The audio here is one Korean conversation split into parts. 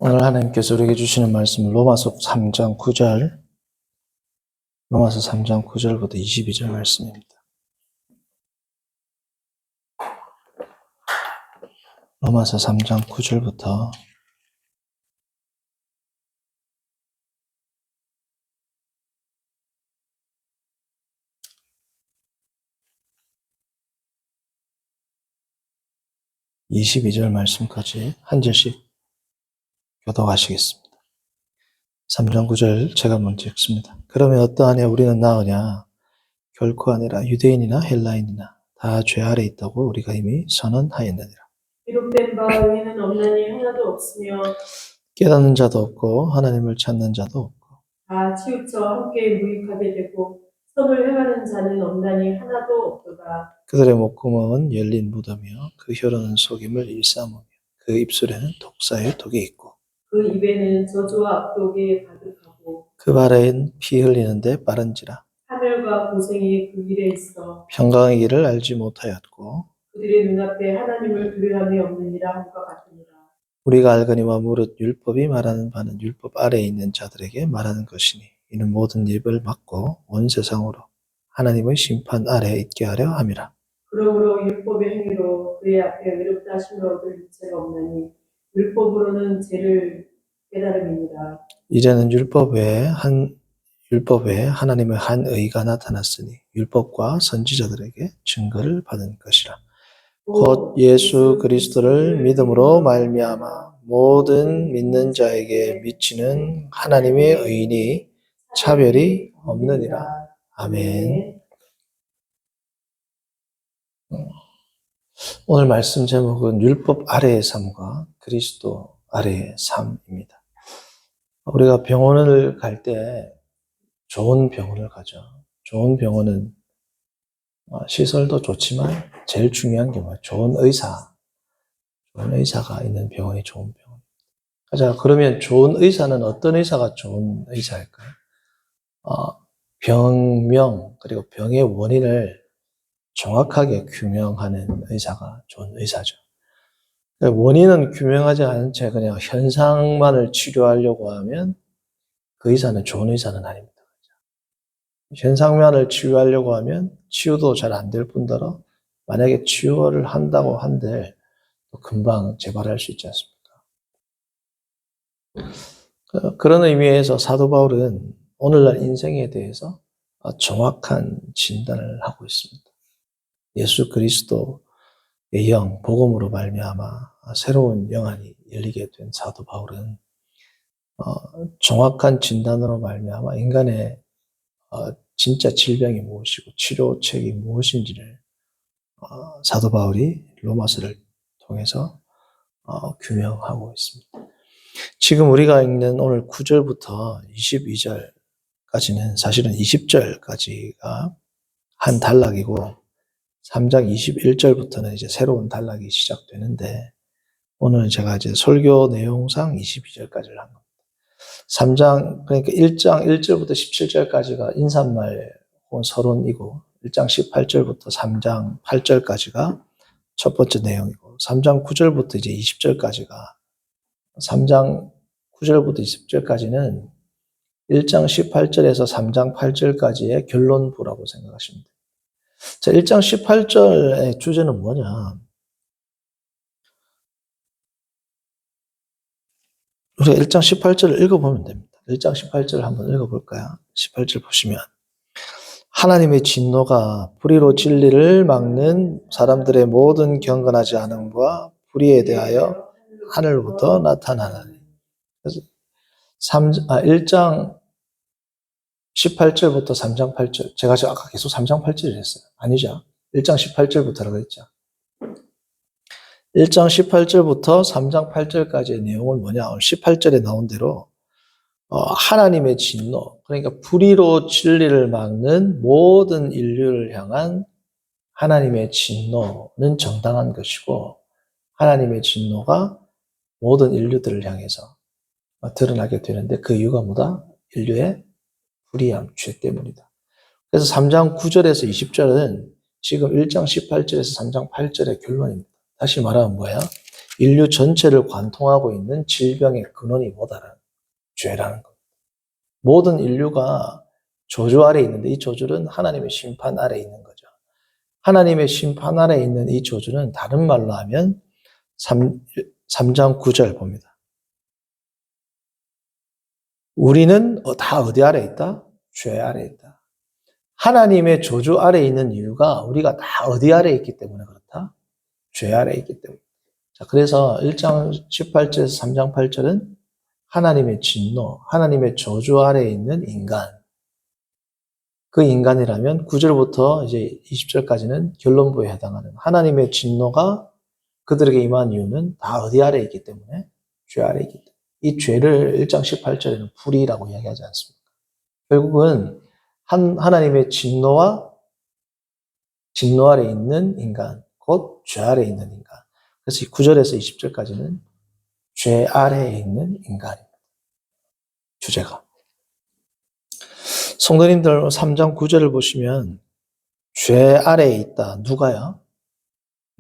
오늘 하나님께서 우리에게 주시는 말씀은 로마서 3장 9절, 로마서 3장 9절부터 22절 말씀입니다. 로마서 3장 9절부터 22절 말씀까지 한 절씩 교독하시겠습니다. 3장 9절 제가 먼저 읽습니다. 그러면 어떠하냐 우리는 나으냐? 결코 아니라 유대인이나 헬라인이나 다 죄 아래 있다고 우리가 이미 선언하였느니라. 기록된 바 의인은 없나니 하나도 없으며 깨닫는 자도 없고 하나님을 찾는 자도 없고 다 치우쳐 함께 무익하게 되고 선을 행하는 자는 없나니 하나도 없도다. 그들의 목구멍은 열린 무덤이며 그 혀로는 속임을 일삼으며 그 입술에는 독사의 독이 있고 그 입에는 저주와 악독이 가득하고 그 발에는 피 흘리는데 빠른지라. 하늘과 고생이 그 길에 있어 평강의 길을 알지 못하였고 그들의 눈앞에 하나님을 두려움이 없느니라 함과 같으니라. 우리가 알거니와 무릇 율법이 말하는 바는 율법 아래에 있는 자들에게 말하는 것이니 이는 모든 입을 막고 온 세상으로 하나님의 심판 아래에 있게 하려 함이라. 그러므로 율법의 행위로 그의 앞에 의롭다 하심을 얻을 이체가 없나니 율법으로는 죄를 깨달음이니라. 이제는 율법 외에 하나님의 한 의가 나타났으니 율법과 선지자들에게 증거를 받은 것이라. 곧 예수 그리스도를 믿음으로 말미암아 모든 믿는 자에게 미치는 하나님의 의인이 차별이 없느니라. 아멘. 오늘 말씀 제목은 율법 아래의 삶과 그리스도 아래의 삶입니다. 우리가 병원을 갈 때 좋은 병원을 가죠. 좋은 병원은 시설도 좋지만 제일 중요한 게 뭐예요? 좋은 의사가 있는 병원이 좋은 병원. 자, 그러면 좋은 의사는 어떤 의사가 좋은 의사일까요? 병명 그리고 병의 원인을 정확하게 규명하는 의사가 좋은 의사죠. 원인은 규명하지 않은 채 그냥 현상만을 치료하려고 하면 그 의사는 좋은 의사는 아닙니다. 현상만을 치유하려고 하면 치유도 잘 안 될 뿐더러 만약에 치유를 한다고 한들 금방 재발할 수 있지 않습니까? 그런 의미에서 사도 바울은 오늘날 인생에 대해서 정확한 진단을 하고 있습니다. 예수 그리스도의 영, 복음으로 말미암아 새로운 영안이 열리게 된 사도 바울은 정확한 진단으로 말미암아 인간의 진짜 질병이 무엇이고 치료책이 무엇인지를 사도 바울이 로마서를 통해서 규명하고 있습니다. 지금 우리가 읽는 오늘 9절부터 22절까지는 사실은 20절까지가 한 단락이고 3장 21절부터는 이제 새로운 단락이 시작되는데 오늘 제가 이제 설교 내용상 22절까지를 한 겁니다. 3장, 그러니까 1장 1절부터 17절까지가 인사말 혹은 서론이고 1장 18절부터 3장 8절까지가 첫 번째 내용이고 3장 9절부터 이제 20절까지가 3장 9절부터 20절까지는 1장 18절에서 3장 8절까지의 결론부라고 생각하시면 돼요. 자, 1장 18절의 주제는 뭐냐? 우리가 1장 18절을 읽어보면 됩니다. 1장 18절을 한번 읽어볼까요? 18절 보시면 하나님의 진노가 불의로 진리를 막는 사람들의 모든 경건하지 않음과 불의에 대하여 하늘로부터 나타나나니. 그래서 1장 18절부터 3장 8절. 제가 아까 계속 3장 8절을 했어요. 아니죠. 1장 18절부터라고 했죠. 1장 18절부터 3장 8절까지의 내용은 뭐냐? 18절에 나온 대로 하나님의 진노, 그러니까 불의로 진리를 막는 모든 인류를 향한 하나님의 진노는 정당한 것이고 하나님의 진노가 모든 인류들을 향해서 드러나게 되는데 그 이유가 뭐다? 인류의 불의함, 죄 때문이다. 그래서 3장 9절에서 20절은 지금 1장 18절에서 3장 8절의 결론입니다. 다시 말하면 뭐야? 인류 전체를 관통하고 있는 질병의 근원이 뭐다라는 죄라는 것. 모든 인류가 저주 아래 있는데 이 저주는 하나님의 심판 아래 있는 거죠. 하나님의 심판 아래 있는 이 저주는 다른 말로 하면 3장 9절 봅니다. 우리는 다 어디 아래 있다? 죄 아래 있다. 하나님의 저주 아래 있는 이유가 우리가 다 어디 아래 있기 때문에 그렇다? 죄 아래 있기 때문에. 자, 그래서 1장 18절에서 3장 8절은 하나님의 진노, 하나님의 저주 아래 있는 인간. 그 인간이라면 9절부터 이제 20절까지는 결론부에 해당하는 하나님의 진노가 그들에게 임한 이유는 다 어디 아래 있기 때문에? 죄 아래 있기 때문에. 이 죄를 1장 18절에는 불의라고 이야기하지 않습니까? 결국은 하나님의 진노 아래 있는 인간, 곧 죄 아래 있는 인간. 그래서 9절에서 20절까지는 죄 아래에 있는 인간입니다. 주제가. 성도님들 3장 9절을 보시면 죄 아래에 있다. 누가요?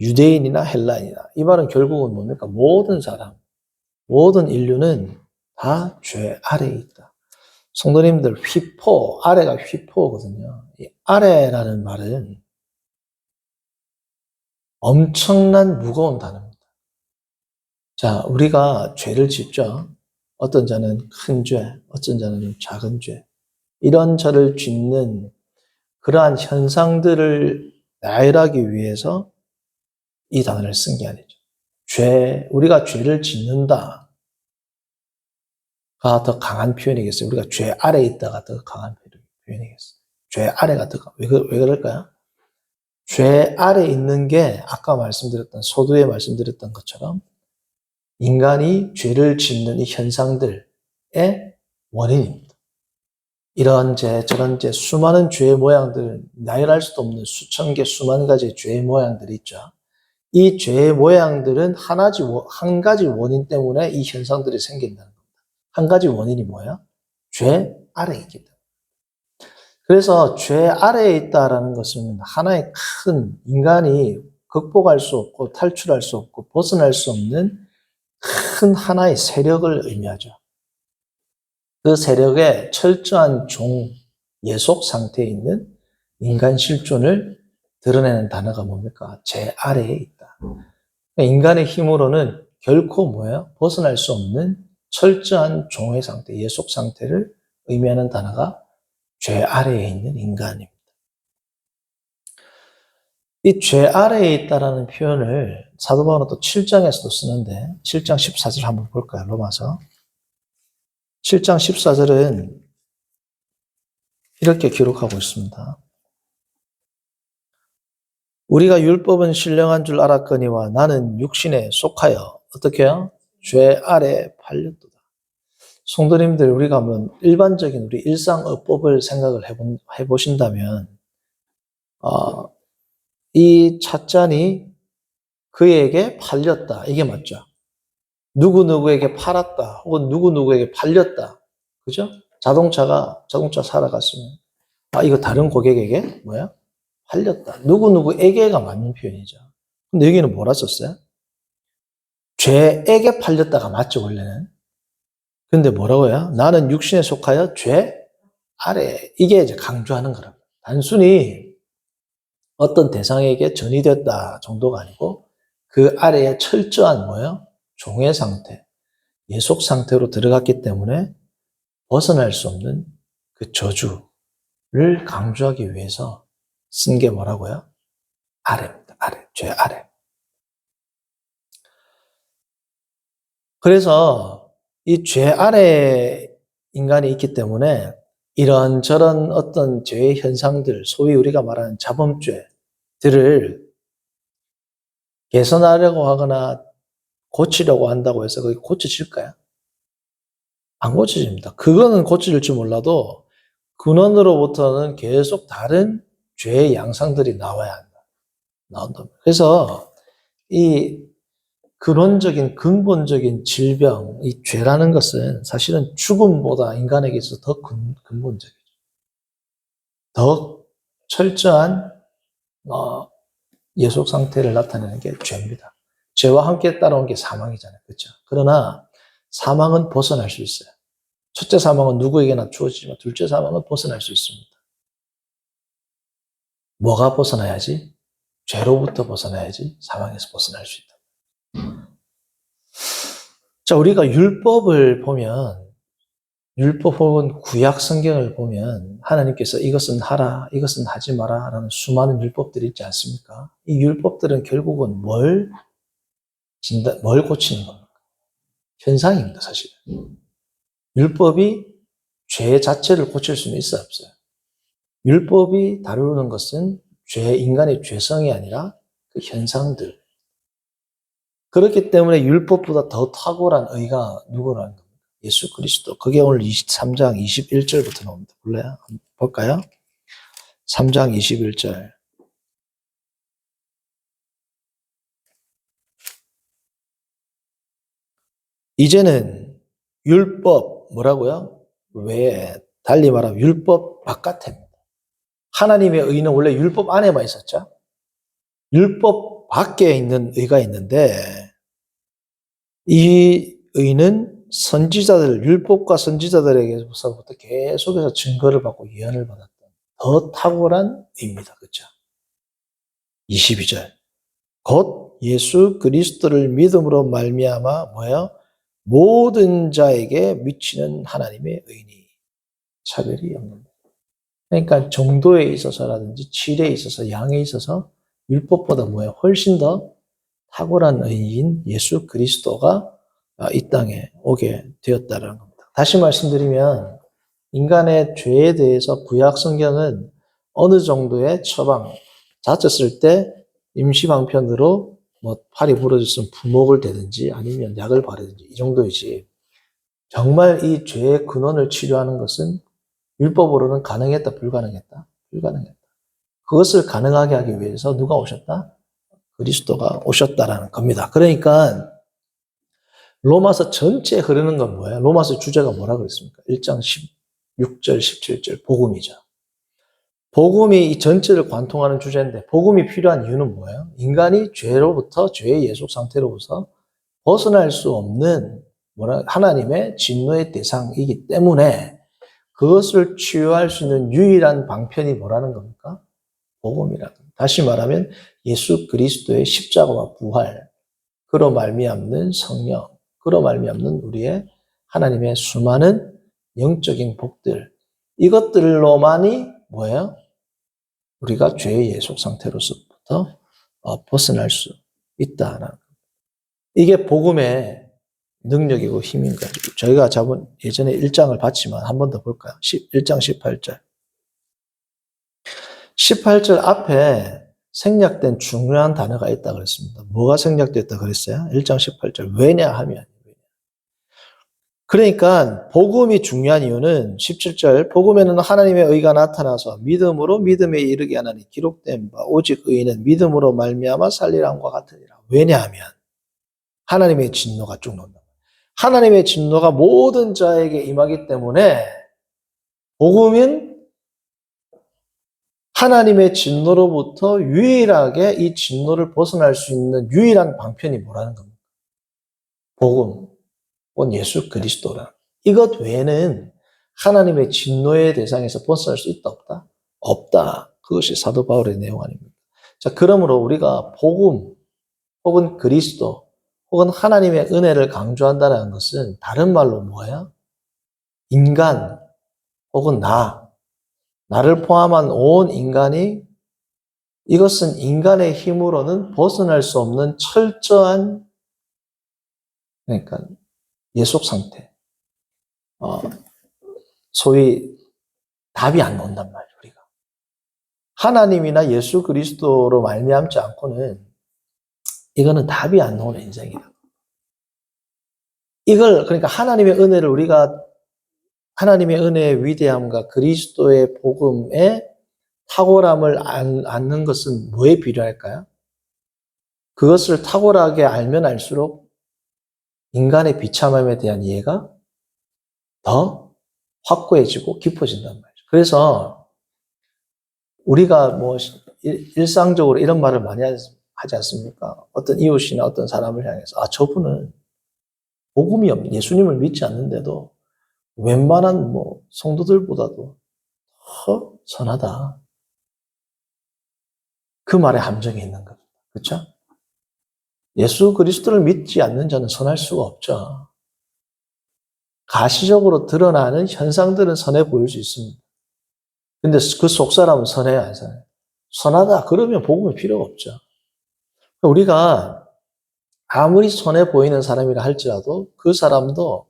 유대인이나 헬라인이나. 이 말은 결국은 뭡니까? 모든 사람, 모든 인류는 다 죄 아래에 있다. 성도님들 휘포, 아래가 휘포거든요. 이 아래라는 말은 엄청난 무거운 단어입니다. 자, 우리가 죄를 짓죠. 어떤 자는 큰 죄, 어떤 자는 좀 작은 죄. 이런 죄를 짓는 그러한 현상들을 나열하기 위해서 이 단어를 쓴 게 아니죠. 우리가 죄를 짓는다가 더 강한 표현이겠어요. 우리가 죄 아래에 있다가 더 강한 표현이겠어요. 죄 아래가 더, 왜 그럴까요? 죄 아래 있는 게 아까 소두에 말씀드렸던 것처럼 인간이 죄를 짓는 이 현상들의 원인입니다. 이런 죄, 저런 죄, 수많은 죄의 모양들, 나열할 수도 없는 수천 개, 수만 가지의 죄의 모양들이 있죠. 이 죄의 모양들은 한 가지 원인 때문에 이 현상들이 생긴다는 겁니다. 한 가지 원인이 뭐야? 죄 아래에 있기 때문에. 그래서 죄 아래에 있다라는 것은 하나의 큰 인간이 극복할 수 없고 탈출할 수 없고 벗어날 수 없는 큰 하나의 세력을 의미하죠. 그 세력의 철저한 예속 상태에 있는 인간 실존을 드러내는 단어가 뭡니까? 죄 아래에 있다. 인간의 힘으로는 결코 뭐예요? 벗어날 수 없는 철저한 종의 상태, 예속 상태를 의미하는 단어가 죄 아래에 있는 인간입니다. 이 죄 아래에 있다라는 표현을 사도 바울은 또 7장에서도 쓰는데 7장 14절 한번 볼까요? 로마서 7장 14절은 이렇게 기록하고 있습니다. 우리가 율법은 신령한 줄 알았거니와 나는 육신에 속하여 어떻게 해요? 죄 아래 팔렸도다. 성도님들 우리가 일반적인 우리 일상어법을 생각을 해보신다면 이 찻잔이 그에게 팔렸다. 이게 맞죠? 누구누구에게 팔았다. 혹은 누구누구에게 팔렸다. 그죠? 자동차 사러 갔으면 이거 다른 고객에게 뭐야? 팔렸다. 누구누구에게가 맞는 표현이죠. 근데 여기는 뭐라 썼어요? 죄에게 팔렸다가 맞죠, 원래는. 근데 뭐라고요? 나는 육신에 속하여 죄 아래. 이게 이제 강조하는 거랍니다. 단순히 어떤 대상에게 전이됐다 정도가 아니고 그 아래에 철저한 뭐예요? 종의 상태, 예속 상태로 들어갔기 때문에 벗어날 수 없는 그 저주를 강조하기 위해서 쓴 게 뭐라고요? 아래입니다. 아래. 죄 아래. 그래서 이 죄 아래에 인간이 있기 때문에 이런저런 어떤 죄의 현상들, 소위 우리가 말하는 자범죄들을 개선하려고 하거나 고치려고 한다고 해서 그게 고쳐질까요? 안 고쳐집니다. 그거는 고쳐질지 몰라도 근원으로부터는 계속 다른 죄의 양상들이 나와야 한다. 나온다. 그래서 이 근본적인 질병, 이 죄라는 것은 사실은 죽음보다 인간에게 있어서 더 근본적이죠. 더 철저한 예속 상태를 나타내는 게 죄입니다. 죄와 함께 따라온 게 사망이잖아요. 그렇죠? 그러나 사망은 벗어날 수 있어요. 첫째 사망은 누구에게나 주어지지만 둘째 사망은 벗어날 수 있습니다. 뭐가 벗어나야지? 죄로부터 벗어나야지 사망에서 벗어날 수 있다. 자, 우리가 율법을 보면, 율법 혹은 구약 성경을 보면 하나님께서 이것은 하라, 이것은 하지 마라 라는 수많은 율법들이 있지 않습니까? 이 율법들은 결국은 뭘 고치는 겁니까? 현상입니다, 사실. 율법이 죄 자체를 고칠 수는 있어요, 없어요? 율법이 다루는 것은 인간의 죄성이 아니라 그 현상들. 그렇기 때문에 율법보다 더 탁월한 의가 누구라는 겁니까? 예수 그리스도. 그게 오늘 23장 21절부터 나옵니다. 볼래요? 한번 볼까요? 3장 21절. 이제는 율법, 뭐라고요? 외에, 달리 말하면 율법 바깥입니다. 하나님의 의는 원래 율법 안에만 있었죠? 율법 밖에 있는 의가 있는데, 이 의는 선지자들, 율법과 선지자들에게서부터 계속해서 증거를 받고 예언을 받았던 더 탁월한 의입니다. 그렇죠? 22절. 곧 예수 그리스도를 믿음으로 말미암아 뭐예요? 모든 자에게 미치는 하나님의 의니 차별이 없는다. 그러니까 정도에 있어서라든지 질에 있어서 양에 있어서 율법보다 뭐예요? 훨씬 더 탁월한 의인 예수 그리스도가 이 땅에 오게 되었다는 겁니다. 다시 말씀드리면 인간의 죄에 대해서 구약 성경은 어느 정도의 처방, 다쳤을 때 임시방편으로 뭐 팔이 부러졌으면 부목을 대든지 아니면 약을 바르든지 이 정도이지. 정말 이 죄의 근원을 치료하는 것은 율법으로는 가능했다, 불가능했다? 불가능했다. 그것을 가능하게 하기 위해서 누가 오셨다? 그리스도가 오셨다라는 겁니다. 그러니까 로마서 전체에 흐르는 건 뭐예요? 로마서 주제가 뭐라 그랬습니까? 1장 16절, 17절 복음이죠. 복음이 이 전체를 관통하는 주제인데 복음이 필요한 이유는 뭐예요? 인간이 죄로부터 죄의 예속 상태로부터 벗어날 수 없는 하나님의 진노의 대상이기 때문에 그것을 치유할 수 있는 유일한 방편이 뭐라는 겁니까? 복음이라는 겁니다. 다시 말하면 예수 그리스도의 십자가와 부활, 그로 말미암는 성령, 그로 말미암는 우리의 하나님의 수많은 영적인 복들, 이것들로만이 뭐예요? 우리가 죄의 예속 상태로서부터 벗어날 수 있다는 겁니다. 이게 복음의 능력이고 힘인 거죠. 저희가 예전에 1장을 봤지만 한 번 더 볼까요? 1장 18절. 18절 앞에 생략된 중요한 단어가 있다 그랬습니다. 뭐가 생략됐다 그랬어요? 1장 18절. 왜냐하면. 그러니까 복음이 중요한 이유는 17절 복음에는 하나님의 의가 나타나서 믿음으로 믿음에 이르게 하나니 기록된 바 오직 의인은 믿음으로 말미암아 살리람과 같으니라. 왜냐하면 하나님의 진노가 쭉 나온다. 하나님의 진노가 모든 자에게 임하기 때문에 복음은 하나님의 진노로부터 유일하게 이 진노를 벗어날 수 있는 유일한 방편이 뭐라는 겁니까? 복음, 곧 예수 그리스도라. 이것 외에는 하나님의 진노의 대상에서 벗어날 수 있다, 없다? 없다. 그것이 사도 바울의 내용 아닙니까? 자, 그러므로 우리가 복음, 혹은 그리스도, 혹은 하나님의 은혜를 강조한다는 것은 다른 말로 뭐야? 인간, 혹은 나를 포함한 온 인간이 이것은 인간의 힘으로는 벗어날 수 없는 철저한, 그러니까 예속 상태. 소위 답이 안 나온단 말이에요, 우리가. 하나님이나 예수 그리스도로 말미암지 않고는 이거는 답이 안 나오는 인생이다. 그러니까 하나님의 은혜의 위대함과 그리스도의 복음의 탁월함을 아는 것은 뭐에 필요할까요? 그것을 탁월하게 알면 알수록 인간의 비참함에 대한 이해가 더 확고해지고 깊어진단 말이죠. 그래서 우리가 일상적으로 이런 말을 많이 하지 않습니까? 어떤 이웃이나 어떤 사람을 향해서 저분은 복음이 없는 예수님을 믿지 않는데도 웬만한 성도들보다도 더 선하다. 그 말에 함정이 있는 겁니다. 그렇죠? 예수 그리스도를 믿지 않는 자는 선할 수가 없죠. 가시적으로 드러나는 현상들은 선해 보일 수 있습니다. 근데 그 속사람은 선해요, 안 선해요? 선하다 그러면 복음이 필요가 없죠. 우리가 아무리 선해 보이는 사람이라 할지라도 그 사람도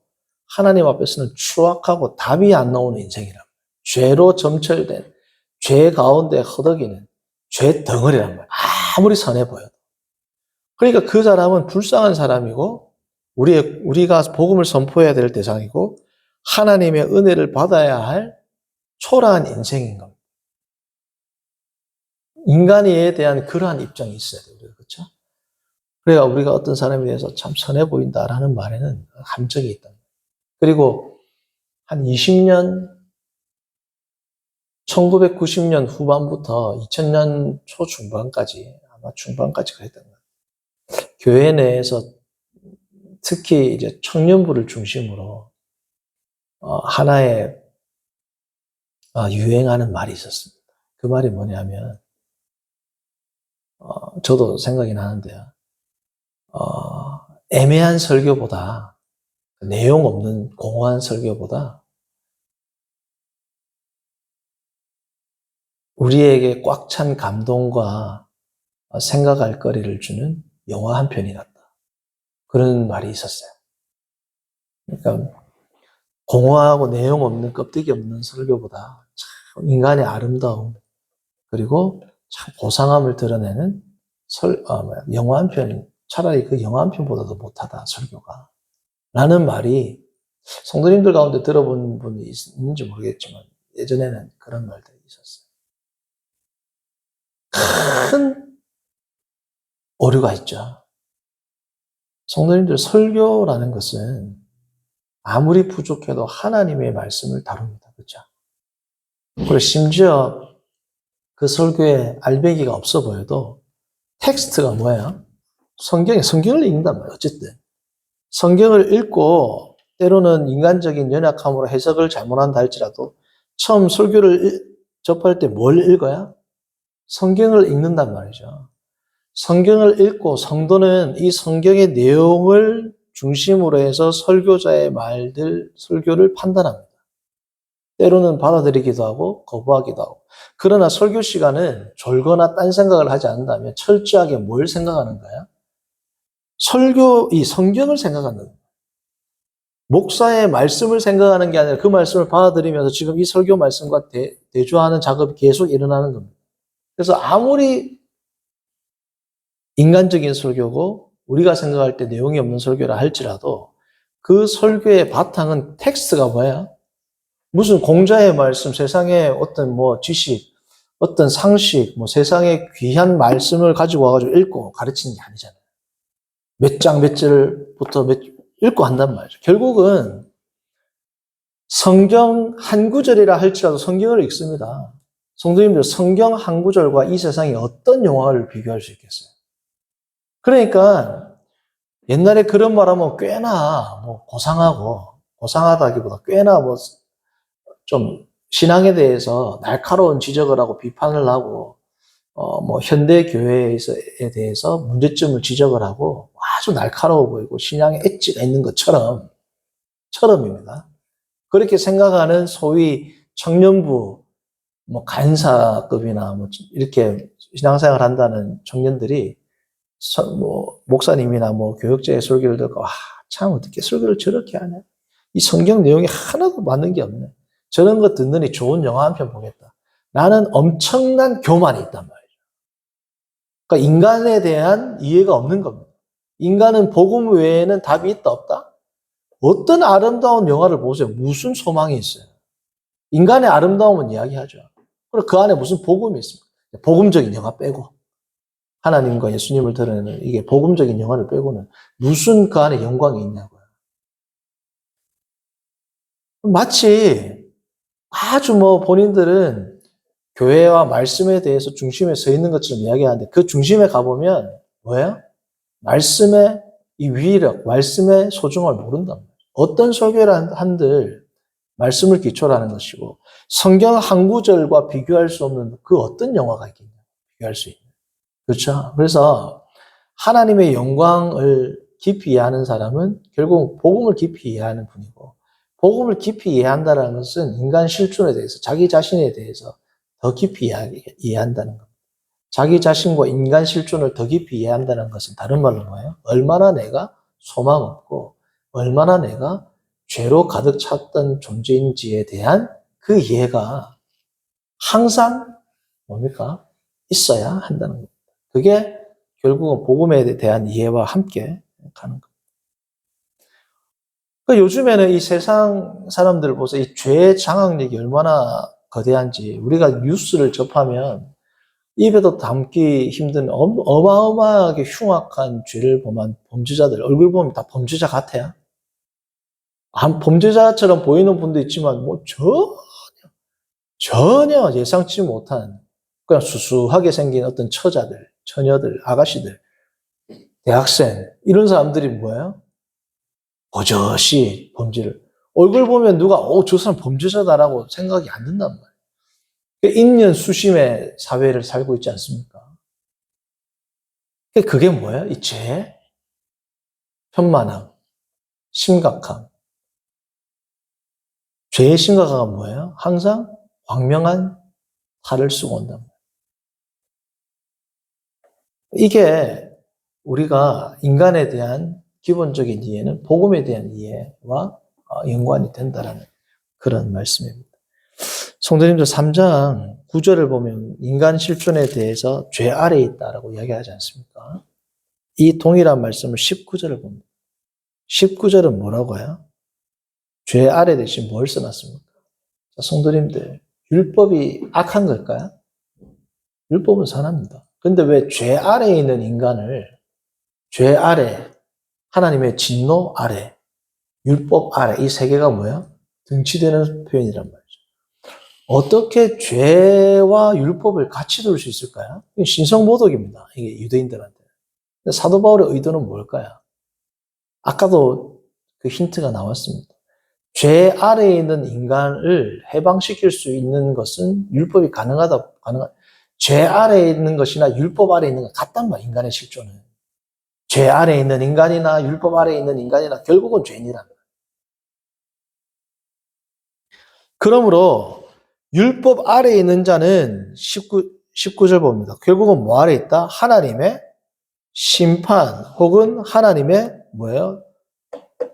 하나님 앞에서는 추악하고 답이 안 나오는 인생이란 말이에요. 죄로 점철된 죄 가운데 허덕이는 죄 덩어리란 말이에요. 아무리 선해 보여도. 그러니까 그 사람은 불쌍한 사람이고 우리가 복음을 선포해야 될 대상이고 하나님의 은혜를 받아야 할 초라한 인생인 겁니다. 인간에 대한 그러한 입장이 있어야 돼요. 그렇죠? 그래야 우리가 어떤 사람에 대해서 참 선해 보인다라는 말에는 함정이 있다. 그리고 한 20년, 1990년 후반부터 2000년 초중반까지, 아마 중반까지 그랬던 것 같아요. 교회 내에서 특히 이제 청년부를 중심으로 하나의 유행하는 말이 있었습니다. 그 말이 뭐냐면 저도 생각이 나는데요. 애매한 설교보다 내용 없는 공허한 설교보다 우리에게 꽉 찬 감동과 생각할 거리를 주는 영화 한 편이 낫다. 그런 말이 있었어요. 그러니까 공허하고 내용 없는 껍데기 없는 설교보다 참 인간의 아름다움 그리고 참 고상함을 드러내는 영화 한 편, 차라리 그 영화 한 편보다도 못하다 설교가 라는 말이 성도님들 가운데 들어본 분이 있는지 모르겠지만 예전에는 그런 말들이 있었어요. 큰 오류가 있죠. 성도님들 설교라는 것은 아무리 부족해도 하나님의 말씀을 다룹니다. 그렇죠? 그리고 심지어 그 설교에 알배기가 없어 보여도 텍스트가 뭐예요? 성경을 읽는단 말이에요. 어쨌든 성경을 읽고 때로는 인간적인 연약함으로 해석을 잘못한다 할지라도 처음 설교를 접할 때 뭘 읽어야? 성경을 읽는단 말이죠. 성경을 읽고 성도는 이 성경의 내용을 중심으로 해서 설교자의 말들, 설교를 판단합니다. 때로는 받아들이기도 하고 거부하기도 하고. 그러나 설교 시간은 졸거나 딴 생각을 하지 않는다면 철저하게 뭘 생각하는 거야? 이 성경을 생각하는 거야. 목사의 말씀을 생각하는 게 아니라 그 말씀을 받아들이면서 지금 이 설교 말씀과 대조하는 작업이 계속 일어나는 겁니다. 그래서 아무리 인간적인 설교고 우리가 생각할 때 내용이 없는 설교라 할지라도 그 설교의 바탕은 텍스트가 뭐야? 무슨 공자의 말씀, 세상의 어떤 지식, 어떤 상식, 세상의 귀한 말씀을 가지고 와가지고 읽고 가르치는 게 아니잖아요. 몇 장 몇 절부터 읽고 한단 말이죠. 결국은 성경 한 구절이라 할지라도 성경을 읽습니다. 성도님들 성경 한 구절과 이 세상에 어떤 영화를 비교할 수 있겠어요? 그러니까 옛날에 그런 말하면 꽤나 고상하다기보다 꽤나 좀 신앙에 대해서 날카로운 지적을 하고 비판을 하고 현대 교회에 대해서 문제점을 지적을 하고 아주 날카로워 보이고 신앙에 엣지가 있는 것처럼입니다. 그렇게 생각하는 소위 청년부 간사급이나 이렇게 신앙생활 한다는 청년들이 목사님이나 교역자의 설교를 듣고 참 어떻게 설교를 저렇게 하냐. 이 성경 내용이 하나도 맞는 게 없네. 저런 거 듣느니 좋은 영화 한 편 보겠다. 라는 엄청난 교만이 있단 말이죠. 그러니까 인간에 대한 이해가 없는 겁니다. 인간은 복음 외에는 답이 있다 없다? 어떤 아름다운 영화를 보세요. 무슨 소망이 있어요? 인간의 아름다움은 이야기하죠. 그리고 그 안에 무슨 복음이 있습니까? 복음적인 영화 빼고. 하나님과 예수님을 드러내는 이게 복음적인 영화를 빼고는 무슨 그 안에 영광이 있냐고요. 마치 아주 본인들은 교회와 말씀에 대해서 중심에 서 있는 것처럼 이야기하는데 그 중심에 가보면 뭐예요? 말씀의 이 위력, 말씀의 소중함을 모른단 말이에요. 어떤 설교를 한들 말씀을 기초로 하는 것이고 성경 한 구절과 비교할 수 없는 그 어떤 영화가 있겠냐. 비교할 수 있는. 그렇죠? 그래서 하나님의 영광을 깊이 이해하는 사람은 결국 복음을 깊이 이해하는 분이고 복음을 깊이 이해한다는 것은 인간 실존에 대해서 자기 자신에 대해서 더 깊이 이해한다는 것. 자기 자신과 인간 실존을 더 깊이 이해한다는 것은 다른 말로 뭐예요? 얼마나 내가 소망 없고 얼마나 내가 죄로 가득 찼던 존재인지에 대한 그 이해가 항상 뭡니까? 있어야 한다는 겁니다. 그게 결국은 복음에 대한 이해와 함께 가는 겁니다. 그러니까 요즘에는 이 세상 사람들 보세요. 이 죄의 장악력이 얼마나 거대한지 우리가 뉴스를 접하면 입에도 담기 힘든 어마어마하게 흉악한 죄를 범한 범죄자들 얼굴 보면 다 범죄자 같아요. 범죄자처럼 보이는 분도 있지만 뭐 전혀 예상치 못한 그냥 수수하게 생긴 어떤 처자들, 처녀들, 아가씨들, 대학생 이런 사람들이 뭐예요? 버젓이 범죄를 얼굴 보면 누가 저 사람 범죄자다라고 생각이 안 든단 말이에요. 인년 수심의 사회를 살고 있지 않습니까? 그게 뭐예요? 이 죄, 편만함, 심각함. 죄의 심각함은 뭐예요? 항상 광명한 탈을 쓰고 온단 말이에요. 이게 우리가 인간에 대한 기본적인 이해는 복음에 대한 이해와 연관이 된다는 그런 말씀입니다. 성도님들 3장 9절을 보면 인간 실존에 대해서 죄 아래에 있다라고 이야기하지 않습니까? 이 동일한 말씀을 19절을 봅니다. 19절은 뭐라고 해요? 죄 아래 대신 뭘 써놨습니까? 자, 성도님들, 율법이 악한 걸까요? 율법은 선합니다. 근데 왜 죄 아래에 있는 인간을 죄 아래, 하나님의 진노 아래, 율법 아래 이 세 개가 뭐야? 등치되는 표현이란 말이죠. 어떻게 죄와 율법을 같이 둘 수 있을까요? 신성모독입니다. 이게 유대인들한테. 근데 사도 바울의 의도는 뭘까요? 아까도 그 힌트가 나왔습니다. 죄 아래에 있는 인간을 해방시킬 수 있는 것은 율법이 가능하다. 죄 아래에 있는 것이나 율법 아래에 있는 것 같단 말이에요. 인간의 실존은. 죄 아래에 있는 인간이나 율법 아래에 있는 인간이나 결국은 죄인이란 말이에요. 그러므로 율법 아래에 있는 자는 19절 봅니다. 결국은 뭐 아래에 있다? 하나님의 심판 혹은 하나님의 뭐예요?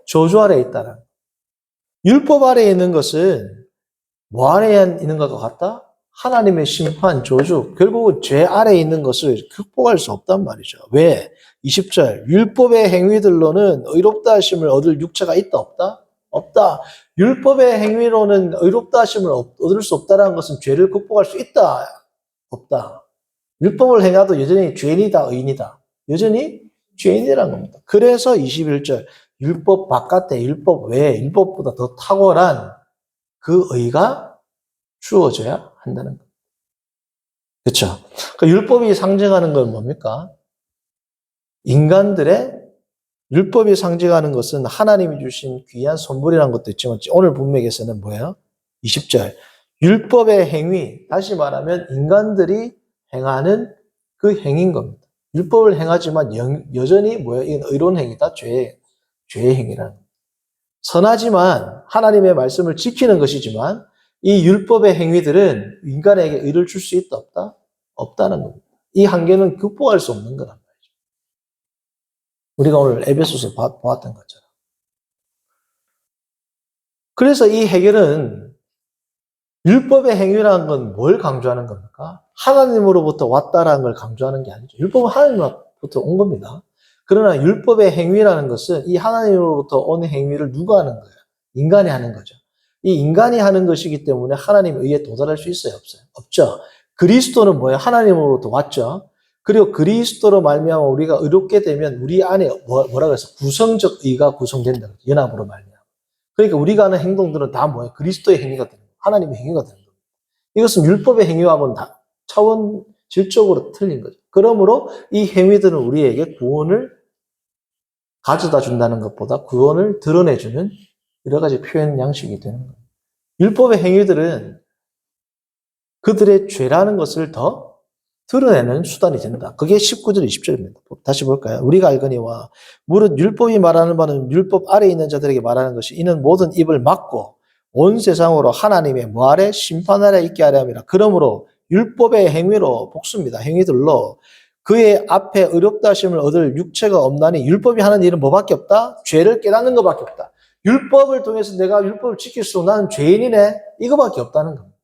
저주 아래에 있다는. 율법 아래에 있는 것은 뭐 아래에 있는 것과 같다? 하나님의 심판, 저주. 결국은 죄 아래에 있는 것을 극복할 수 없단 말이죠. 왜? 20절. 율법의 행위들로는 의롭다 하심을 얻을 육체가 있다, 없다? 없다. 율법의 행위로는 의롭다 하심을 얻을 수 없다는 것은 죄를 극복할 수 있다, 없다. 율법을 행해도 여전히 죄인이다, 의인이다. 여전히 죄인이라는 겁니다. 그래서 21절. 율법 바깥에, 율법 외에, 율법보다 더 탁월한 그 의가 주어져야 한다는 겁니다. 그렇죠? 그러니까 율법이 상징하는 건 뭡니까? 인간들의 율법이 상징하는 것은 하나님이 주신 귀한 선물이라는 것도 있지만 오늘 본맥에서는 뭐예요? 20절. 율법의 행위, 다시 말하면 인간들이 행하는 그 행위인 겁니다. 율법을 행하지만 여전히 뭐예요? 이건 의로운 행위다. 죄의 행위라는 겁니다. 선하지만 하나님의 말씀을 지키는 것이지만 이 율법의 행위들은 인간에게 의를 줄 수 있다, 없다? 없다는 겁니다. 이 한계는 극복할 수 없는 거란 말이죠. 우리가 오늘 에베소서 보았던 것처럼. 그래서 이 해결은 율법의 행위라는 건 뭘 강조하는 겁니까? 하나님으로부터 왔다라는 걸 강조하는 게 아니죠. 율법은 하나님으로부터 온 겁니다. 그러나 율법의 행위라는 것은 이 하나님으로부터 온 행위를 누가 하는 거예요? 인간이 하는 거죠. 이 인간이 하는 것이기 때문에 하나님의 의에 도달할 수 있어요? 없어요? 없죠. 그리스도는 뭐예요? 하나님으로부터 왔죠. 그리고 그리스도로 말미암아 우리가 의롭게 되면 우리 안에 뭐라고 해서 구성적 의가 구성된다. 연합으로 말미암아. 그러니까 우리가 하는 행동들은 다 뭐예요? 그리스도의 행위가 되는 거예요. 하나님의 행위가 되는 겁니다. 이것은 율법의 행위하고는 차원 질적으로 틀린 거죠. 그러므로 이 행위들은 우리에게 구원을 가져다 준다는 것보다 구원을 드러내주는 여러 가지 표현 양식이 되는 거예요. 율법의 행위들은 그들의 죄라는 것을 더 드러내는 수단이 된다. 그게 19절, 20절입니다. 다시 볼까요? 우리가 알거니와 무릇 율법이 말하는 바는 율법 아래에 있는 자들에게 말하는 것이 이는 모든 입을 막고 온 세상으로 하나님의 뭐 아래? 심판 아래 있게 하려 함이라. 그러므로 율법의 행위로 복수입니다. 행위들로 그의 앞에 의롭다 하심을 얻을 육체가 없나니 율법이 하는 일은 뭐밖에 없다? 죄를 깨닫는 것밖에 없다. 율법을 통해서 내가 율법을 지킬수록 나는 죄인이네. 이거밖에 없다는 겁니다.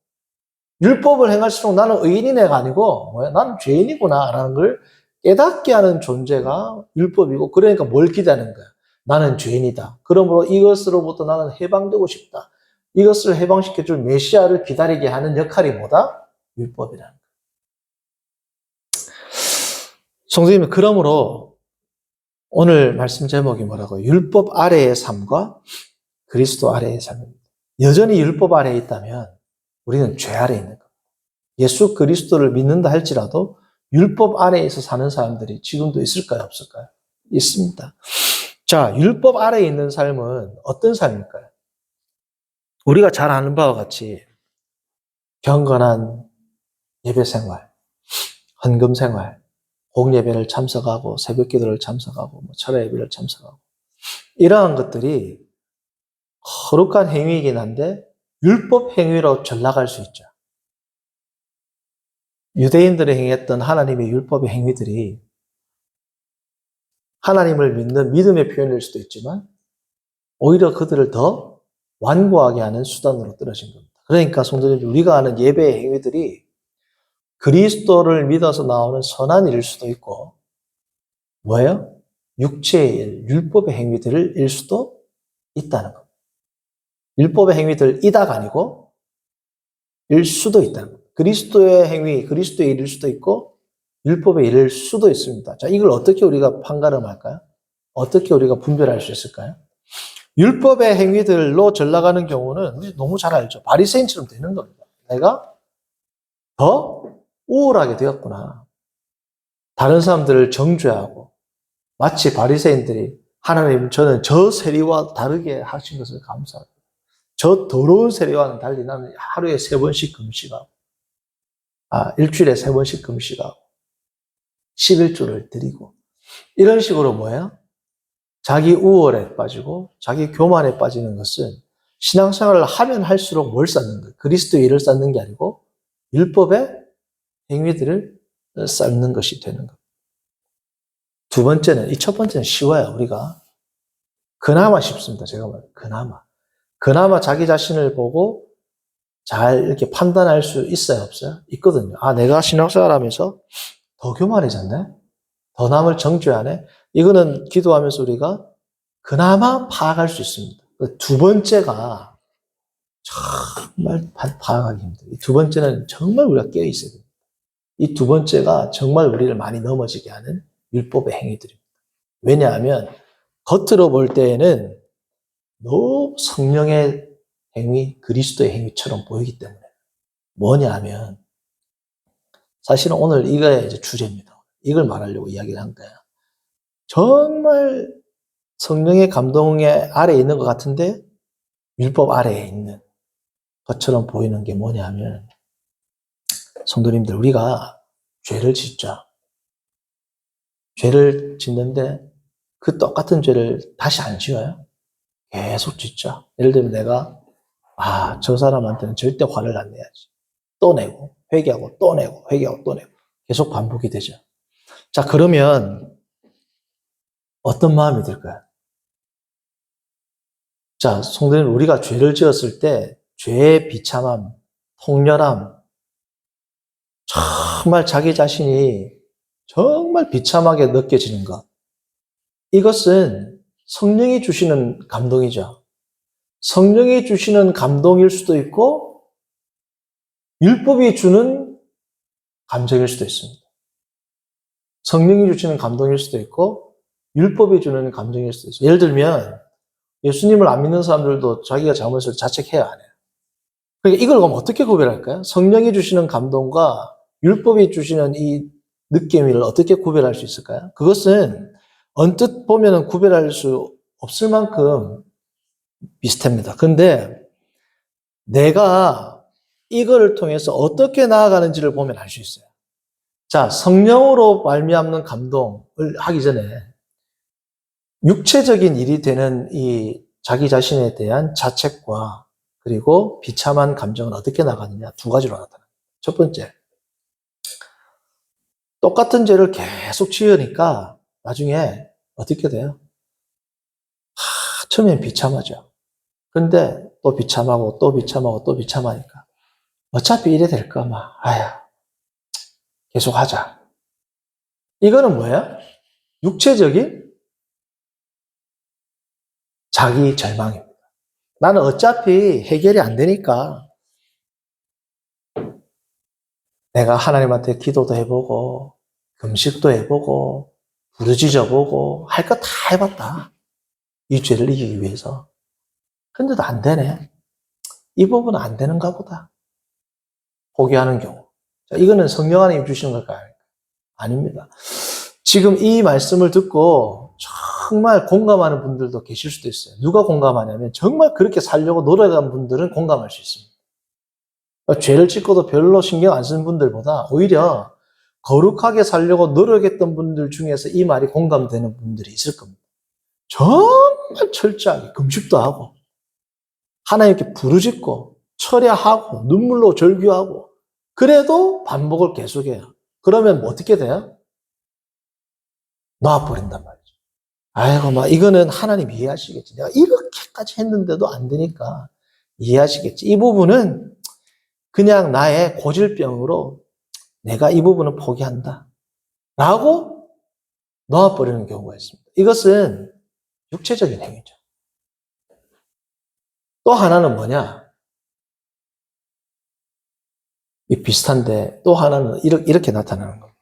율법을 행할수록 나는 의인이네가 아니고 뭐야? 나는 죄인이구나 라는 걸 깨닫게 하는 존재가 율법이고 그러니까 뭘 기대하는 거야? 나는 죄인이다. 그러므로 이것으로부터 나는 해방되고 싶다. 이것을 해방시켜줄 메시아를 기다리게 하는 역할이 뭐다? 율법이라는 거야. 성도님, 그러므로 오늘 말씀 제목이 뭐라고요? 율법 아래의 삶과 그리스도 아래의 삶입니다. 여전히 율법 아래에 있다면 우리는 죄 아래에 있는 겁니다. 예수 그리스도를 믿는다 할지라도 율법 아래에서 사는 사람들이 지금도 있을까요? 없을까요? 있습니다. 자, 율법 아래에 있는 삶은 어떤 삶일까요? 우리가 잘 아는 바와 같이 경건한 예배 생활, 헌금 생활, 공예배를 참석하고 새벽 기도를 참석하고 철야 예배를 참석하고 이러한 것들이 거룩한 행위이긴 한데 율법 행위로 전락할 수 있죠. 유대인들이 행했던 하나님의 율법의 행위들이 하나님을 믿는 믿음의 표현일 수도 있지만 오히려 그들을 더 완고하게 하는 수단으로 떨어진 겁니다. 그러니까 성도님, 우리가 하는 예배의 행위들이 그리스도를 믿어서 나오는 선한 일일 수도 있고 뭐예요? 육체의 일, 율법의 행위들을 일 수도 있다는 겁니다. 율법의 행위들 이다가 아니고 일 수도 있다는 겁니다. 그리스도의 행위, 그리스도의 일일 수도 있고 율법의 일일 수도 있습니다. 자, 이걸 어떻게 우리가 판가름할까요? 어떻게 우리가 분별할 수 있을까요? 율법의 행위들로 전락하는 경우는 우리 너무 잘 알죠. 바리새인처럼 되는 겁니다. 내가 더 우월하게 되었구나. 다른 사람들을 정죄하고 마치 바리새인들이 하나님, 저는 저 세리와 다르게 하신 것을 감사합니다. 저 더러운 세리와는 달리 나는 하루에 3번씩 금식하고 일주일에 3번씩 금식하고 11조를 드리고 이런 식으로 뭐예요? 자기 우월에 빠지고 자기 교만에 빠지는 것은 신앙생활을 하면 할수록 뭘 쌓는 거예요? 그리스도의 일을 쌓는 게 아니고 율법의 행위들을 쌓는 것이 되는 겁니다. 두 번째는, 이 첫 번째는 쉬워요. 우리가 그나마 쉽습니다. 제가 말해요. 그나마 자기 자신을 보고 잘 이렇게 판단할 수 있어요, 없어요? 있거든요. 내가 신앙생활 하면서 더 교만해졌네? 더 남을 정죄하네? 이거는 기도하면서 우리가 그나마 파악할 수 있습니다. 두 번째가 정말 파악하기 힘들어요. 이 두 번째는 정말 우리가 깨어 있어야 됩니다. 이 두 번째가 정말 우리를 많이 넘어지게 하는 율법의 행위들입니다. 왜냐하면 겉으로 볼 때에는 너무 성령의 행위, 그리스도의 행위처럼 보이기 때문에 뭐냐 하면 사실은 오늘 이거의 이제 주제입니다. 이걸 말하려고 이야기를 한 거예요. 정말 성령의 감동에 아래에 있는 것 같은데 율법 아래에 있는 것처럼 보이는 게 뭐냐 하면 성도님들, 우리가 죄를 짓죠. 죄를 짓는데 그 똑같은 죄를 다시 안 지어요. 계속 짓죠. 예를 들면 내가 저 사람한테는 절대 화를 안 내야지. 또 내고 회개하고 또 내고 회개하고 또 내고 계속 반복이 되죠. 자, 그러면 어떤 마음이 들까요? 자, 성도님, 우리가 죄를 지었을 때 죄의 비참함, 통렬함, 정말 자기 자신이 정말 비참하게 느껴지는 것. 이것은 성령이 주시는 감동이죠. 성령이 주시는 감동일 수도 있고 율법이 주는 감정일 수도 있습니다. 성령이 주시는 감동일 수도 있고 율법이 주는 감정일 수도 있어요. 예를 들면 예수님을 안 믿는 사람들도 자기가 잘못을 자책해야 하네요. 그러니까 이걸 그럼 어떻게 구별할까요? 성령이 주시는 감동과 율법이 주시는 이 느낌을 어떻게 구별할 수 있을까요? 그것은 언뜻 보면 구별할 수 없을 만큼 비슷합니다. 근데 내가 이거를 통해서 어떻게 나아가는지를 보면 알 수 있어요. 자, 성령으로 말미암는 감동을 하기 전에 육체적인 일이 되는 이 자기 자신에 대한 자책과 그리고 비참한 감정은 어떻게 나가느냐 두 가지로 나타납니다. 첫 번째, 똑같은 죄를 계속 지으니까 나중에 어떻게 돼요? 처음엔 비참하죠. 근데 또 비참하고 또 비참하고 또 비참하니까 어차피 이래 될까 막 아야 계속 하자. 이거는 뭐야? 육체적인 자기 절망입니다. 나는 어차피 해결이 안 되니까 내가 하나님한테 기도도 해보고 금식도 해보고 부르짖어 보고 할 거 다 해봤다. 이 죄를 이기기 위해서. 근데도 안 되네. 이 부분은 안 되는가 보다. 포기하는 경우. 자, 이거는 성령 하나님 주시는 걸까요? 아닙니다. 지금 이 말씀을 듣고 정말 공감하는 분들도 계실 수도 있어요. 누가 공감하냐면 정말 그렇게 살려고 노력한 분들은 공감할 수 있습니다. 그러니까 죄를 짓고도 별로 신경 안 쓰는 분들보다 오히려 거룩하게 살려고 노력했던 분들 중에서 이 말이 공감되는 분들이 있을 겁니다. 정말 철저하게 금식도 하고 하나님께 부르짖고 철야하고 눈물로 절규하고 그래도 반복을 계속해요. 그러면 뭐 어떻게 돼요? 놔버린단 말이죠. 아이고 막 이거는 하나님 이해하시겠지. 내가 이렇게까지 했는데도 안 되니까 이해하시겠지. 이 부분은 그냥 나의 고질병으로 내가 이 부분은 포기한다. 라고 놓아버리는 경우가 있습니다. 이것은 육체적인 행위죠. 또 하나는 뭐냐? 이 비슷한데 또 하나는 이렇게 나타나는 겁니다.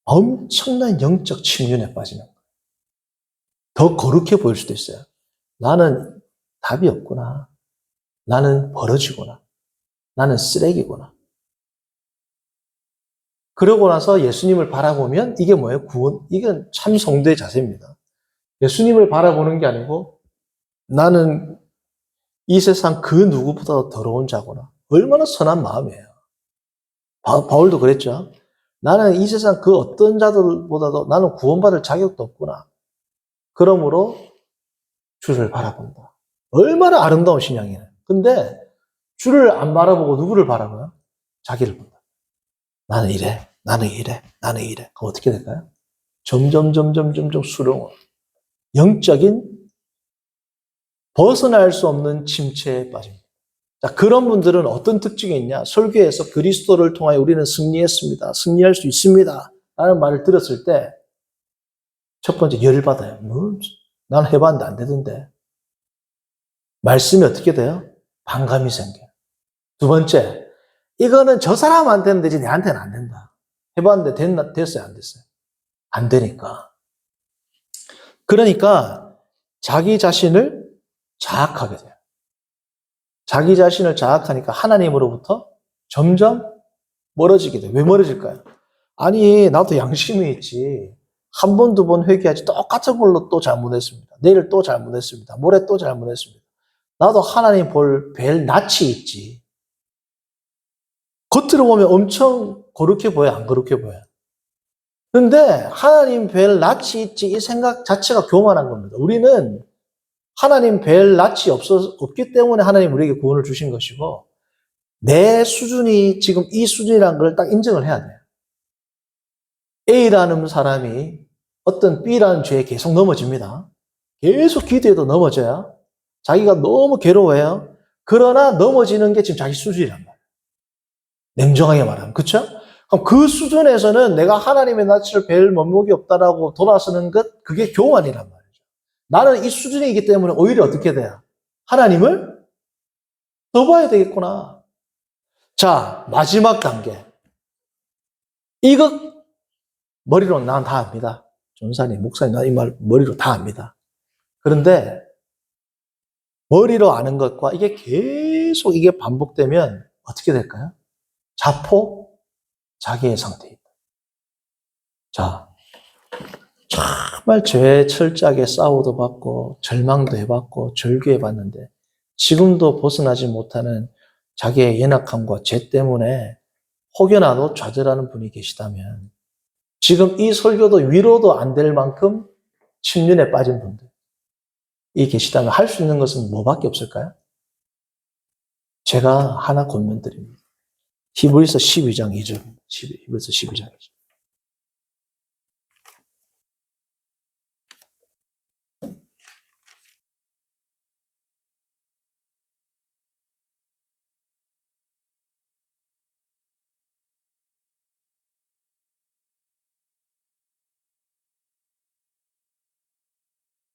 엄청난 영적 침륜에 빠지는 거예요. 더 거룩해 보일 수도 있어요. 나는 답이 없구나. 나는 버러지구나. 나는 쓰레기구나. 그러고 나서 예수님을 바라보면 이게 뭐예요? 구원. 이건 참 성도의 자세입니다. 예수님을 바라보는 게 아니고 나는 이 세상 그 누구보다도 더러운 자구나. 얼마나 선한 마음이에요. 바울도 그랬죠. 나는 이 세상 그 어떤 자들보다도 나는 구원받을 자격도 없구나. 그러므로 주를 바라본다. 얼마나 아름다운 신앙이에요. 근데 주를 안 바라보고 누구를 바라봐요? 자기를 본다. 나는 이래, 나는 이래, 나는 이래. 그럼 어떻게 될까요? 점점 수렁으로 영적인 벗어날 수 없는 침체에 빠집니다. 자, 그런 분들은 어떤 특징이 있냐? 설교에서 그리스도를 통하여 우리는 승리했습니다. 승리할 수 있습니다. 라는 말을 들었을 때 첫 번째 열받아요. 난 해봤는데 안 되던데. 말씀이 어떻게 돼요? 반감이 생겨요. 두 번째, 이거는 저 사람한테는 되지 내한테는 안 된다. 해봤는데 됐어요? 안 됐어요? 안 되니까. 그러니까 자기 자신을 자학하게 돼요. 자기 자신을 자학하니까 하나님으로부터 점점 멀어지게 돼요. 왜 멀어질까요? 아니, 나도 양심이 있지. 한 번, 두 번 회개하지. 똑같은 걸로 또 잘못했습니다. 내일 또 잘못했습니다. 모레 또 잘못했습니다. 나도 하나님 뵐 낯이 있지. 겉으로 보면 엄청 거룩해 보여, 안 거룩해 보여? 근데 하나님 뵐 낯이 있지 이 생각 자체가 교만한 겁니다. 우리는 하나님 뵐 낯이 없기 때문에 하나님 우리에게 구원을 주신 것이고 내 수준이 지금 이 수준이라는 걸 딱 인정을 해야 돼요. A라는 사람이 어떤 B라는 죄에 계속 넘어집니다. 계속 기도해도 넘어져요. 자기가 너무 괴로워해요. 그러나 넘어지는 게 지금 자기 수준이란 말이에요. 냉정하게 말하면. 그렇죠? 그럼 그 수준에서는 내가 하나님의 낯을 뵐 면목이 없다라고 돌아서는 것, 그게 교만이란 말이죠. 나는 이 수준이기 때문에 오히려 어떻게 돼요? 하나님을 더 봐야 되겠구나. 자, 마지막 단계. 이것 머리로 난 다 압니다. 전사님, 목사님, 나 이 말 머리로 다 압니다. 그런데 머리로 아는 것과 이게 계속 이게 반복되면 어떻게 될까요? 자포 자기의 상태입니다. 자, 정말 죄 철저하게 싸워도 받고 절망도 해봤고 절규해봤는데 지금도 벗어나지 못하는 자기의 연약함과 죄 때문에 혹여나도 좌절하는 분이 계시다면 지금 이 설교도 위로도 안 될 만큼 침륜에 빠진 분들이 계시다면 할 수 있는 것은 뭐밖에 없을까요? 제가 하나 권면드립니다. 히브리서 12장 2절. 히브리서 12장 2절.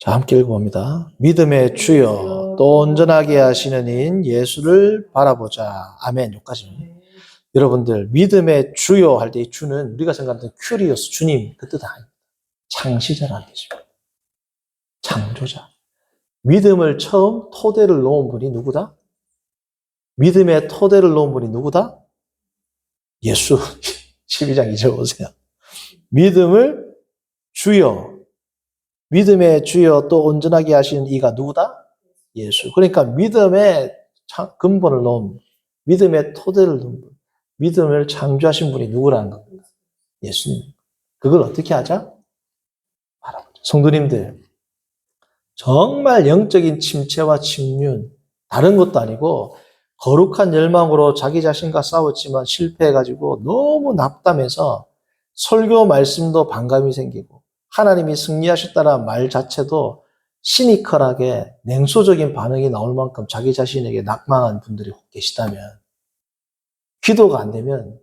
자, 함께 읽어봅니다. 믿음의 주여 또 온전하게 하시는 인 예수를 바라보자. 아멘. 여기까지. 여러분들 믿음의 주여 할 때 이 주는 우리가 생각하는 큐리오스 주님 그 뜻 아닙니다. 창시자라는 뜻입니다. 창조자. 믿음을 처음 토대를 놓은 분이 누구다? 믿음의 토대를 놓은 분이 누구다? 예수. 12장 2절 보세요. 믿음을 주여. 믿음의 주여 또 온전하게 하시는 이가 누구다? 예수. 그러니까 믿음의 근본을 놓은, 믿음의 토대를 놓은 분, 믿음을 창조하신 분이 누구라는 겁니다. 예수님. 그걸 어떻게 하자? 바라보자. 성도님들, 정말 영적인 침체와 침륜, 다른 것도 아니고 거룩한 열망으로 자기 자신과 싸웠지만 실패해가지고 너무 낙담해서 설교 말씀도 반감이 생기고 하나님이 승리하셨다는 말 자체도 시니컬하게 냉소적인 반응이 나올 만큼 자기 자신에게 낙망한 분들이 혹 계시다면 기도가 안 되면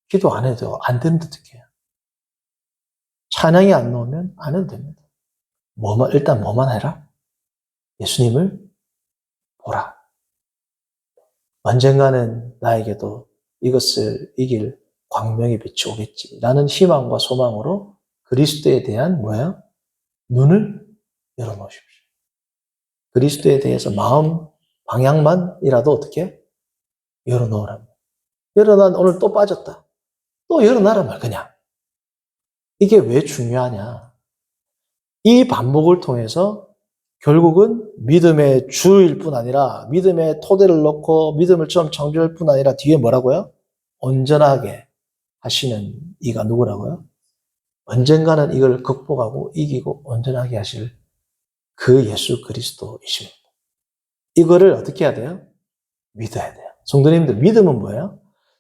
기도 안 해도 안 되는데 어떻게 해요? 찬양이 안 나오면 안 해도 됩니다. 일단 뭐만 해라? 예수님을 보라. 언젠가는 나에게도 이것을 이길 광명의 빛이 오겠지. 라는 희망과 소망으로 그리스도에 대한 뭐야? 눈을 열어놓으십시오. 그리스도에 대해서 마음 방향만이라도 어떻게? 열어놓으랍니다. 열어놔 오늘 또 빠졌다. 또 열어놔란 말 그냥. 이게 왜 중요하냐? 이 반복을 통해서 결국은 믿음의 주일 뿐 아니라 믿음의 토대를 놓고 믿음을 처음 창조할 뿐 아니라 뒤에 뭐라고요? 온전하게 하시는 이가 누구라고요? 언젠가는 이걸 극복하고 이기고 온전하게 하실 그 예수 그리스도이십니다. 이거를 어떻게 해야 돼요? 믿어야 돼요. 성도님들 믿음은 뭐예요?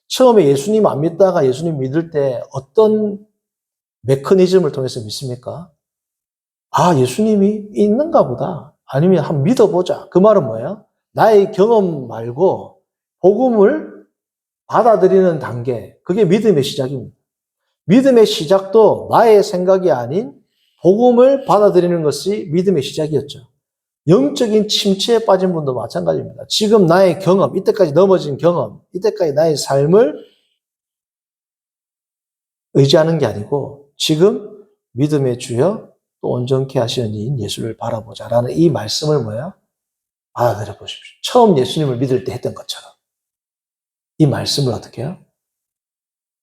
처음에 예수님 안 믿다가 예수님 믿을 때 어떤 메커니즘을 통해서 믿습니까? 아, 예수님이 있는가 보다. 아니면 한번 믿어보자. 그 말은 뭐예요? 나의 경험 말고 복음을 받아들이는 단계. 그게 믿음의 시작입니다. 믿음의 시작도 나의 생각이 아닌 복음을 받아들이는 것이 믿음의 시작이었죠. 영적인 침체에 빠진 분도 마찬가지입니다. 지금 나의 경험, 이때까지 넘어진 경험, 이때까지 나의 삶을 의지하는 게 아니고 지금 믿음의 주여 또 온전케 하시는 이인 예수를 바라보자라는 이 말씀을 뭐야? 받아들여 보십시오. 처음 예수님을 믿을 때 했던 것처럼 이 말씀을 어떻게 해요?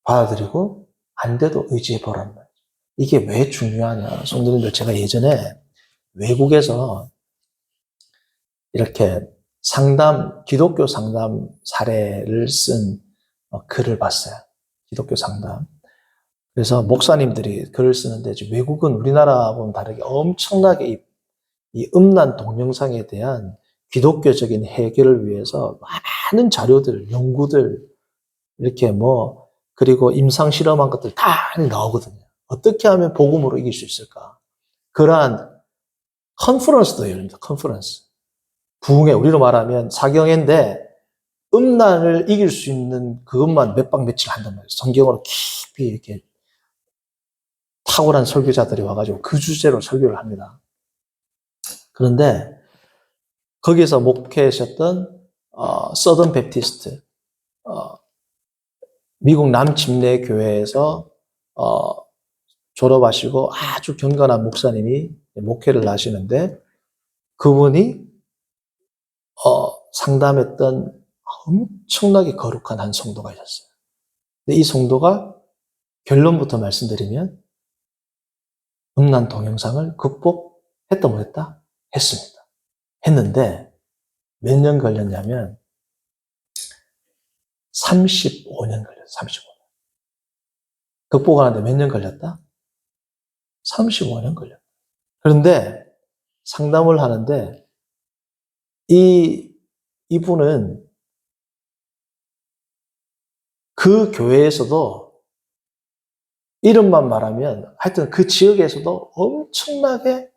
받아들이고 안 돼도 의지해 보라는 말이죠. 이게 왜 중요하냐? 성도님들 제가 예전에 외국에서 이렇게 기독교 상담 사례를 쓴 글을 봤어요. 기독교 상담. 그래서 목사님들이 글을 쓰는데 외국은 우리나라하고는 다르게 엄청나게 이 음란 동영상에 대한 기독교적인 해결을 위해서 많은 자료들, 연구들, 이렇게 그리고 임상 실험한 것들 다 나오거든요. 어떻게 하면 복음으로 이길 수 있을까? 그러한 컨퍼런스도 열립니다. 컨퍼런스. 부흥회, 우리로 말하면 사경회인데 음란을 이길 수 있는 그것만 몇 박 며칠 한단 말이에요. 성경으로 깊이 이렇게 탁월한 설교자들이 와가지고 그 주제로 설교를 합니다. 그런데 거기에서 목회하셨던 서던 베프티스트, 미국 남침례 교회에서 졸업하시고 아주 경건한 목사님이 목회를 하시는데 그분이 상담했던 엄청나게 거룩한 한 성도가 있었어요. 근데 이 성도가 결론부터 말씀드리면 음란 동영상을 극복했다 못했다? 했습니다. 했는데 몇 년 걸렸냐면 35년 걸렸어요. 35년. 극복하는데 몇 년 걸렸다? 35년 걸렸다. 그런데 상담을 하는데 이분은 그 교회에서도 이름만 말하면 하여튼 그 지역에서도 엄청나게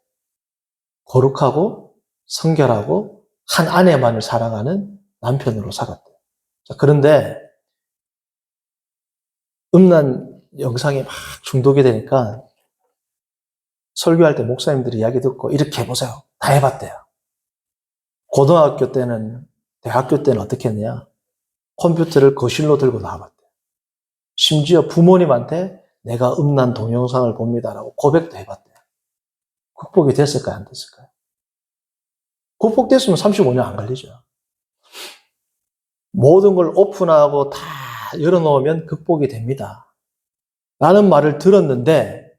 거룩하고 성결하고 한 아내만을 사랑하는 남편으로 살았대요. 자, 그런데 음란 영상에 막 중독이 되니까 설교할 때 목사님들이 이야기 듣고 이렇게 해보세요. 다 해봤대요. 고등학교 때는, 대학교 때는 어떻게 했냐? 컴퓨터를 거실로 들고 나와봤대요. 심지어 부모님한테 내가 음란 동영상을 봅니다라고 고백도 해봤대요. 극복이 됐을까요? 안 됐을까요? 극복됐으면 35년 안 걸리죠. 모든 걸 오픈하고 다 열어놓으면 극복이 됩니다. 라는 말을 들었는데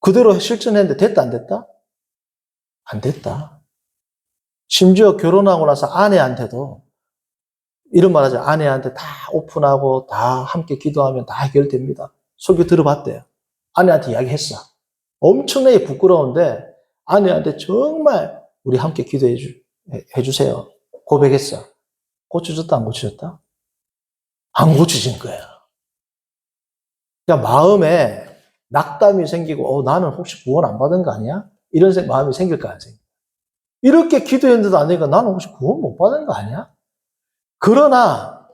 그대로 실천했는데 됐다 안 됐다? 안 됐다. 심지어 결혼하고 나서 아내한테도 이런 말 하죠. 아내한테 다 오픈하고 다 함께 기도하면 다 해결됩니다. 설교 들어봤대요. 아내한테 이야기했어. 엄청나게 부끄러운데 아내한테 정말 우리 함께 기도해 주세요. 고백했어. 고쳐졌다 안 고쳐졌다? 안 고쳐진 거야. 그러니까 마음에 낙담이 생기고 나는 혹시 구원 안 받은 거 아니야? 이런 마음이 생길까 안 생길까? 이렇게 기도했는데도 안 되니까 나는 혹시 구원 못 받은 거 아니야? 그러나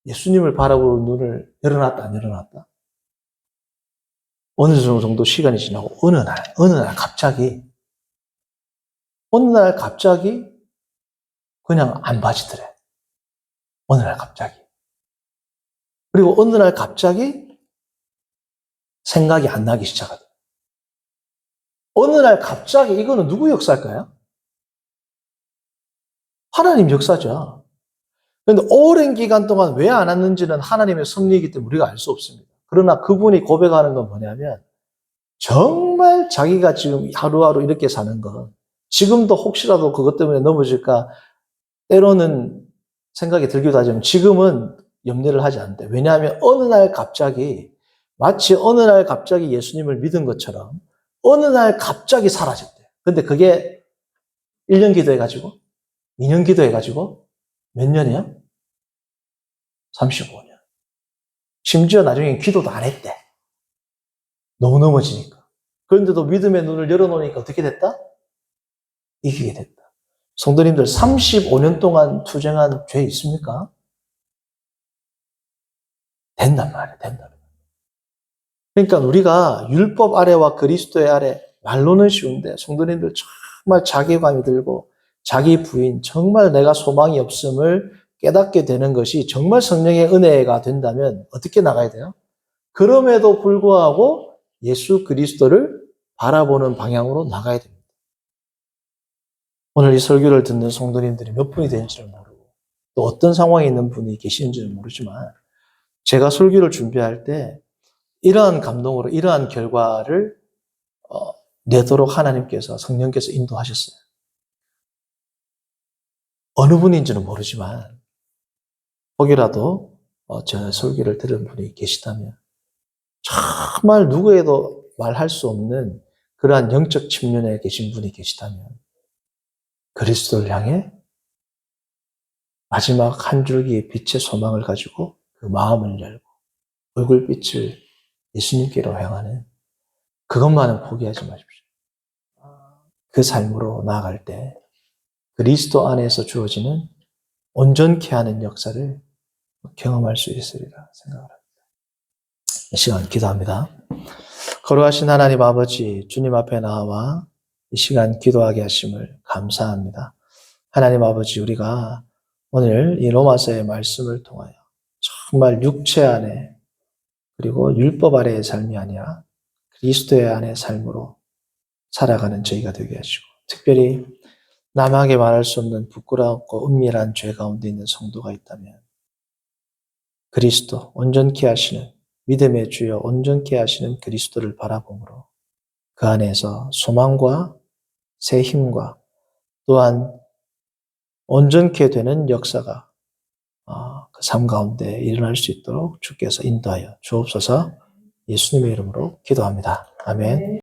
예수님을 바라보는 눈을 열어놨다 안 열어놨다? 어느 정도 시간이 지나고 어느 날 갑자기 그냥 안 봐지더래. 어느 날 갑자기. 그리고 어느 날 갑자기 생각이 안 나기 시작하더래. 어느 날 갑자기 이거는 누구 역사일까요? 하나님 역사죠. 그런데 오랜 기간 동안 왜 안 왔는지는 하나님의 섭리이기 때문에 우리가 알 수 없습니다. 그러나 그분이 고백하는 건 뭐냐면 정말 자기가 지금 하루하루 이렇게 사는 건 지금도 혹시라도 그것 때문에 넘어질까 때로는 생각이 들기도 하지만 지금은 염려를 하지 않는데 왜냐하면 마치 어느 날 갑자기 예수님을 믿은 것처럼 어느 날 갑자기 사라졌대요. 근데 그게 1년 기도해가지고 2년 기도해가지고 몇 년이야? 35년. 심지어 나중에 기도도 안 했대. 너무 넘어지니까. 그런데도 믿음의 눈을 열어놓으니까 어떻게 됐다? 이기게 됐다. 성도님들 35년 동안 투쟁한 죄 있습니까? 된단 말이에요. 된단 말이에요. 그러니까 우리가 율법 아래와 그리스도의 아래 말로는 쉬운데 성도님들 정말 자괴감이 들고 자기 부인 정말 내가 소망이 없음을 깨닫게 되는 것이 정말 성령의 은혜가 된다면 어떻게 나가야 돼요? 그럼에도 불구하고 예수 그리스도를 바라보는 방향으로 나가야 됩니다. 오늘 이 설교를 듣는 성도님들이 몇 분이 되는지를 모르고 또 어떤 상황에 있는 분이 계시는지는 모르지만 제가 설교를 준비할 때 이러한 감동으로 이러한 결과를 내도록 하나님께서 성령께서 인도하셨어요. 어느 분인지는 모르지만 혹이라도 제 설교를 들은 분이 계시다면 정말 누구에도 말할 수 없는 그러한 영적 측면에 계신 분이 계시다면 그리스도를 향해 마지막 한 줄기의 빛의 소망을 가지고 그 마음을 열고 얼굴빛을 예수님께로 향하는 그것만은 포기하지 마십시오. 그 삶으로 나아갈 때 그리스도 안에서 주어지는 온전케 하는 역사를 경험할 수 있으리라 생각합니다. 이 시간 기도합니다. 거룩하신 하나님 아버지, 주님 앞에 나와 이 시간 기도하게 하심을 감사합니다. 하나님 아버지, 우리가 오늘 이 로마서의 말씀을 통하여 정말 육체 안에 그리고 율법 아래의 삶이 아니라 그리스도의 안의 삶으로 살아가는 저희가 되게 하시고 특별히 남에게 말할 수 없는 부끄럽고 은밀한 죄 가운데 있는 성도가 있다면 그리스도 온전케 하시는 믿음의 주여 온전케 하시는 그리스도를 바라보므로 그 안에서 소망과 새 힘과 또한 온전케 되는 역사가 그 삶 가운데 일어날 수 있도록 주께서 인도하여 주옵소서. 예수님의 이름으로 기도합니다. 아멘.